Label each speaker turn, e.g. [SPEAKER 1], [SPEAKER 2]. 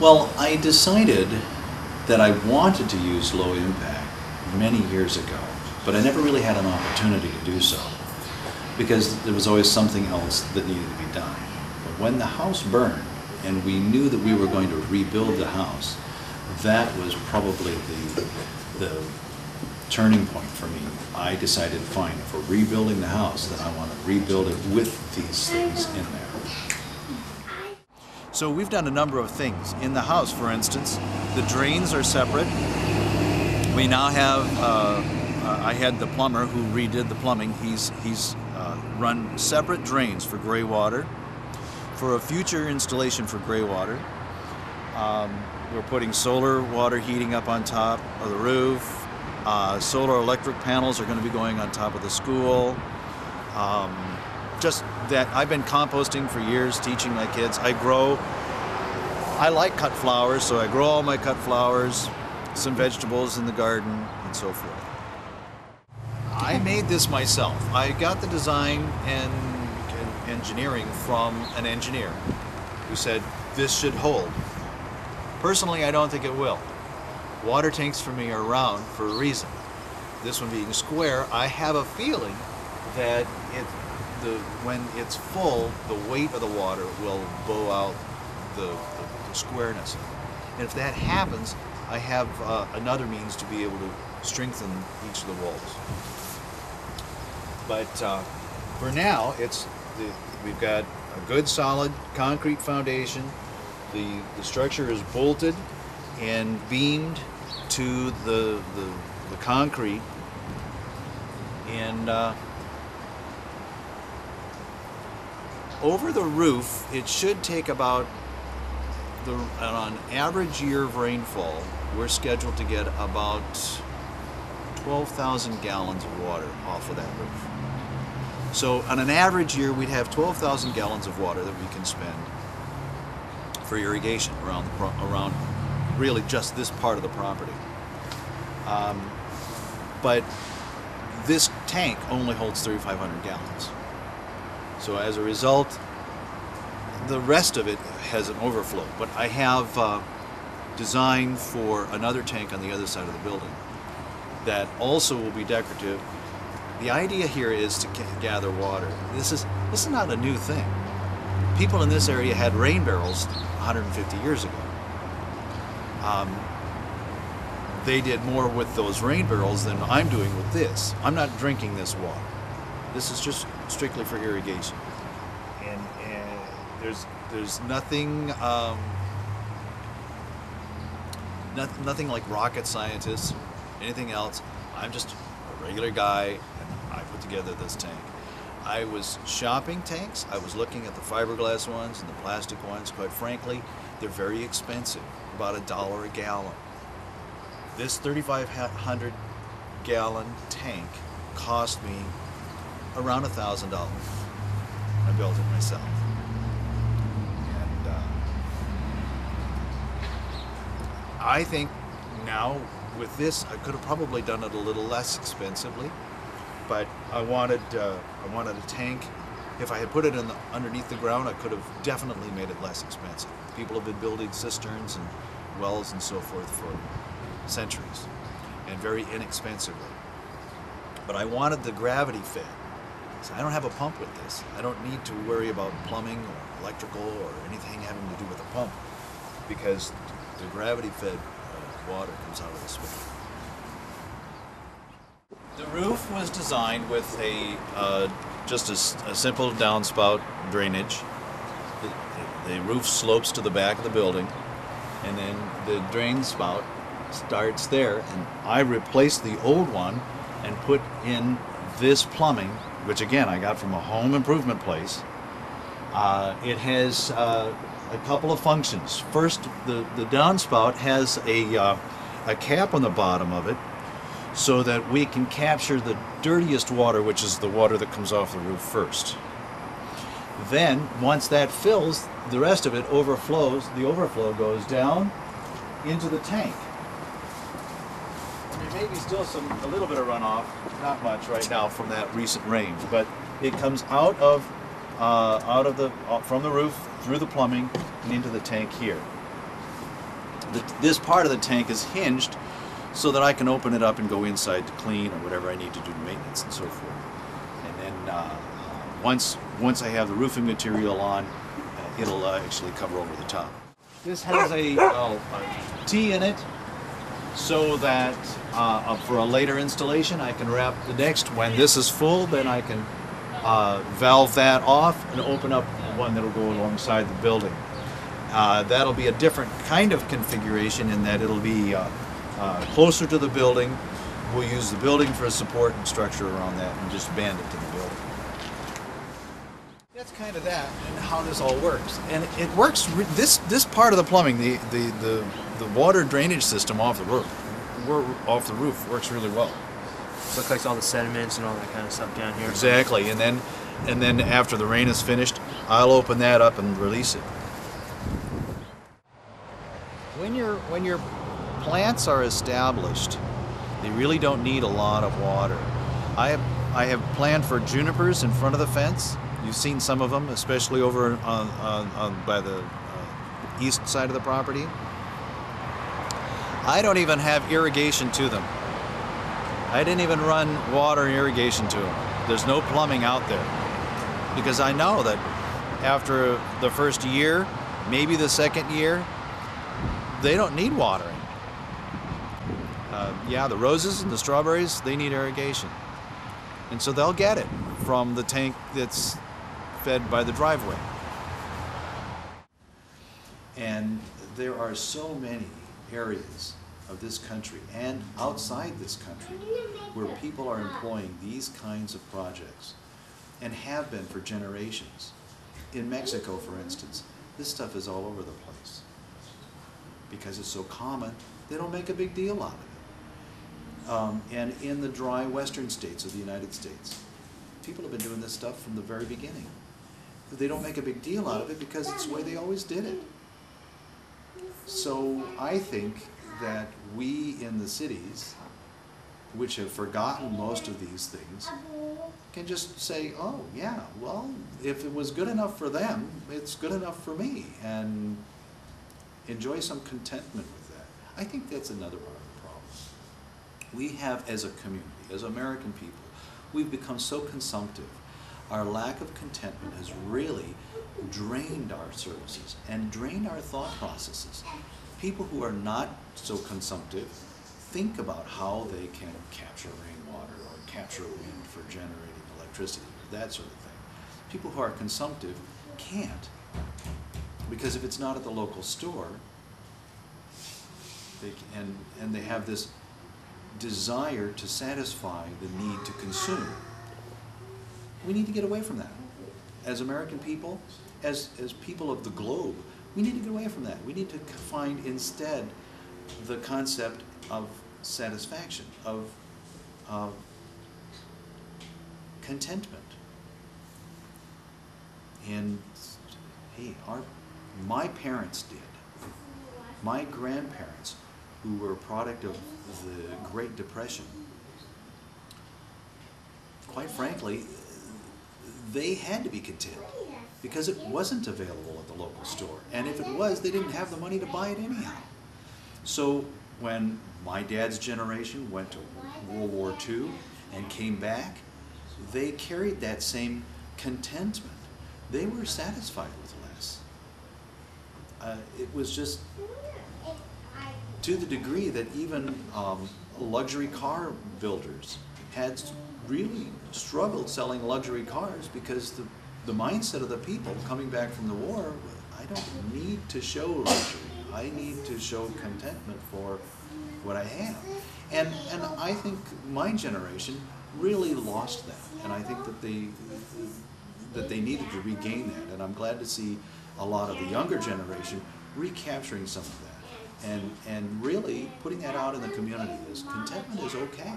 [SPEAKER 1] Well, I decided that I wanted to use low impact many years ago, but I never really had an opportunity to do so because there was always something else that needed to be done. But when the house burned and we knew that we were going to rebuild the house, that was probably the turning point for me. I decided, fine, if we're rebuilding the house, then I want to rebuild it with these things in there. So we've done a number of things. In the house, for instance, the drains are separate. We now have, I had the plumber who redid the plumbing. He's run separate drains for gray water. For a future installation for gray water, we're putting solar water heating up on top of the roof. Solar electric panels are going to be going on top of the school. Just that I've been composting for years, teaching my kids. I like cut flowers, so I grow all my cut flowers, some vegetables in the garden, and so forth. I made this myself. I got the design and engineering from an engineer who said, this should hold. Personally, I don't think it will. Water tanks for me are round for a reason. This one being square, I have a feeling that when it's full, the weight of the water will bow out the squareness. And if that happens, I have another means to be able to strengthen each of the walls. But for now, we've got a good solid concrete foundation. The structure is bolted and beamed to the concrete, and over the roof it should take about on average year of rainfall, we're scheduled to get about 12,000 gallons of water off of that roof. So on an average year, we'd have 12,000 gallons of water that we can spend for irrigation around really just this part of the property. But this tank only holds 3,500 gallons. So as a result, the rest of it has an overflow. But I have designed for another tank on the other side of the building that also will be decorative. The idea here is to gather water. This is not a new thing. People in this area had rain barrels 150 years ago. They did more with those rain barrels than I'm doing with this. I'm not drinking this water. This is just strictly for irrigation. And there's nothing nothing like rocket scientists, anything else. I'm just a regular guy, and I put together this tank. I was shopping tanks. I was looking at the fiberglass ones and the plastic ones. Quite frankly, they're very expensive, about $1 a gallon. This 3,500 gallon tank cost me around $1,000. I built it myself. And I think now with this, I could have probably done it a little less expensively, but I wanted a tank. If I had put it underneath the ground, I could have definitely made it less expensive. People have been building cisterns and wells and so forth for centuries, and very inexpensively. But I wanted the gravity fed. So I don't have a pump with this. I don't need to worry about plumbing or electrical or anything having to do with a pump, because the gravity fed water comes out of this way. The roof was designed with just a simple downspout drainage. The roof slopes to the back of the building, and then the drain spout starts there. And I replaced the old one and put in this plumbing, which again I got from a home improvement place. It has a couple of functions. First, the downspout has a cap on the bottom of it, so that we can capture the dirtiest water, which is the water that comes off the roof first. Then, once that fills, the rest of it overflows. The overflow goes down into the tank. There may be still a little bit of runoff, not much right now from that recent rain, but it comes from the roof through the plumbing and into the tank here. this part of the tank is hinged so that I can open it up and go inside to clean or whatever I need to do to maintenance and so forth. And then once I have the roofing material on, it'll actually cover over the top. This has a T in it so that for a later installation I can wrap the next. When this is full, then I can valve that off and open up one that'll go alongside the building. That'll be a different kind of configuration in that it'll be closer to the building. We'll use the building for a support and structure around that and just band it to the building. That's kind of that and how this all works. And it works, this part of the plumbing, the water drainage system off the roof works really well.
[SPEAKER 2] So it collects all the sediments and all that kind of stuff down here.
[SPEAKER 1] Exactly, and then after the rain is finished, I'll open that up and release it. When your plants are established, they really don't need a lot of water. I have planned for junipers in front of the fence. You've seen some of them, especially over on by the east side of the property. I don't even have irrigation to them. I didn't even run water and irrigation to them. There's no plumbing out there. Because I know that after the first year, maybe the second year, they don't need watering. Yeah, the roses and the strawberries, they need irrigation. And so they'll get it from the tank that's fed by the driveway. And there are so many areas of this country and outside this country where people are employing these kinds of projects and have been for generations. In Mexico, for instance, this stuff is all over the place. Because it's so common, they don't make a big deal out of it. And in the dry western states of the United States, people have been doing this stuff from the very beginning. They don't make a big deal out of it because it's the way they always did it. So I think that we in the cities, which have forgotten most of these things, can just say, oh yeah, well, if it was good enough for them, it's good enough for me, and enjoy some contentment with that. I think that's another part of the problem. We have, as a community, as American people, we've become so consumptive. Our lack of contentment has really drained our services and drained our thought processes. People who are not so consumptive think about how they can capture rainwater or capture wind for generating electricity, or that sort of thing. People who are consumptive can't, because if it's not at the local store, and they have this desire to satisfy the need to consume. We need to get away from that. As American people, as people of the globe, we need to get away from that. We need to find instead the concept of satisfaction, of contentment. And hey, my parents did. My grandparents, who were a product of the Great Depression, quite frankly, they had to be content because it wasn't available at the local store. And if it was, they didn't have the money to buy it anyhow. So when my dad's generation went to World War II and came back, they carried that same contentment. They were satisfied with less. It was just to the degree that even luxury car builders had really struggled selling luxury cars because the mindset of the people coming back from the war, I don't need to show luxury. I need to show contentment for what I have. And I think my generation really lost that. And I think that they needed to regain that. And I'm glad to see a lot of the younger generation recapturing some of that. And really putting that out in the community is contentment is okay.